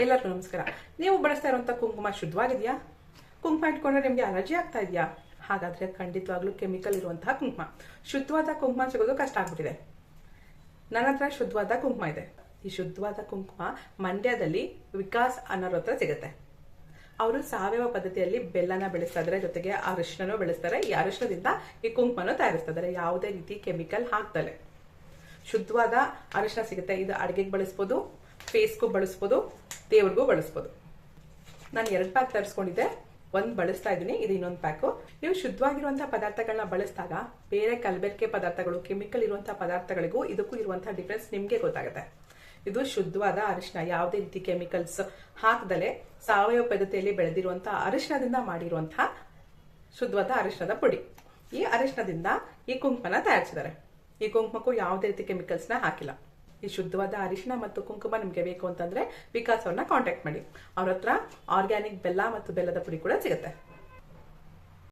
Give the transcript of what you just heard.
ಎಲ್ಲರಿಗೂ ನಮಸ್ಕಾರ. ನೀವು ಬಳಸ್ತಾ ಇರುವಂತ ಕುಂಕುಮ ಶುದ್ಧವಾಗಿದೆಯಾ? ಕುಂಕುಮ ಇಟ್ಕೊಂಡ್ರೆ ನಿಮ್ಗೆ ಅಲರ್ಜಿ ಆಗ್ತಾ ಇದೆಯಾ? ಹಾಗಾದ್ರೆ ಖಂಡಿತವಾಗ್ಲೂ ಕೆಮಿಕಲ್ ಇರುವಂತಹ ಕುಂಕುಮ. ಶುದ್ಧವಾದ ಕುಂಕುಮ ಸಿಗೋದು ಕಷ್ಟ ಆಗ್ಬಿಟ್ಟಿದೆ. ನನ್ನ ಹತ್ರ ಶುದ್ಧವಾದ ಕುಂಕುಮ ಇದೆ. ಈ ಶುದ್ಧವಾದ ಕುಂಕುಮ ಮಂಡ್ಯದಲ್ಲಿ ವಿಕಾಸ್ ಅನ್ನೋರ ಹತ್ರ ಸಿಗುತ್ತೆ. ಅವರು ಸಾವಯವ ಪದ್ಧತಿಯಲ್ಲಿ ಬೆಲ್ಲನ ಬೆಳೆಸ್ತಾ ಇದ್ದಾರೆ, ಜೊತೆಗೆ ಅರಿಶಿನೂ ಬೆಳೆಸ್ತಾರೆ. ಈ ಅರಿಶಿನದಿಂದ ಈ ಕುಂಕುಮನ ತಯಾರಿಸ್ತಾ ಇದ್ದಾರೆ, ಯಾವುದೇ ರೀತಿ ಕೆಮಿಕಲ್ ಹಾಕ್ದಲೆ. ಶುದ್ಧವಾದ ಅರಿಶಿನ ಸಿಗುತ್ತೆ. ಇದು ಅಡಿಗೆಗೆ ಬಳಸ್ಬೋದು, ಫೇಸ್ಗೂ ಬಳಸ್ಬೋದು, ದೇವ್ರಿಗೂ ಬಳಸ್ಬೋದು. ನಾನು 2 ಪ್ಯಾಕ್ ತರಿಸ್ಕೊಂಡಿದ್ದೆ, ಒಂದು ಬಳಸ್ತಾ ಇದ್ದೀನಿ, ಇದು ಇನ್ನೊಂದು ಪ್ಯಾಕು. ನೀವು ಶುದ್ಧವಾಗಿರುವಂತಹ ಪದಾರ್ಥಗಳನ್ನ ಬಳಸಿದಾಗ ಬೇರೆ ಕಲಬೆರಕೆ ಪದಾರ್ಥಗಳು, ಕೆಮಿಕಲ್ ಇರುವಂತಹ ಪದಾರ್ಥಗಳಿಗೂ ಇದಕ್ಕೂ ಇರುವಂತಹ ಡಿಫ್ರೆನ್ಸ್ ನಿಮ್ಗೆ ಗೊತ್ತಾಗುತ್ತೆ. ಇದು ಶುದ್ಧವಾದ ಅರಿಶಿನ, ಯಾವುದೇ ರೀತಿ ಕೆಮಿಕಲ್ಸ್ ಹಾಕದಲೆ ಸಾವಯವ ಪದ್ಧತಿಯಲ್ಲಿ ಬೆಳೆದಿರುವಂತಹ ಅರಿಶಿನದಿಂದ ಮಾಡಿರುವಂತಹ ಶುದ್ಧವಾದ ಅರಿಶಿನದ ಪುಡಿ. ಈ ಅರಿಶಿನದಿಂದ ಈ ಕುಂಕುಮನ ತಯಾರಿಸಿದ್ದಾರೆ. ಈ ಕುಂಕುಮಕ್ಕೂ ಯಾವುದೇ ರೀತಿ ಕೆಮಿಕಲ್ಸ್ನ ಹಾಕಿಲ್ಲ. ಈ ಶುದ್ಧವಾದ ಅರಿಶಿನ ಮತ್ತು ಕುಂಕುಮ ನಿಮಗೆ ಬೇಕು ಅಂತಂದ್ರೆ ವಿಕಾಸ್ ಅವ್ರನ್ನ ಕಾಂಟ್ಯಾಕ್ಟ್ ಮಾಡಿ. ಅವ್ರ ಹತ್ರ ಆರ್ಗ್ಯಾನಿಕ್ ಬೆಲ್ಲ ಮತ್ತು ಬೆಲ್ಲದ ಪುಡಿ ಕೂಡ ಸಿಗುತ್ತೆ.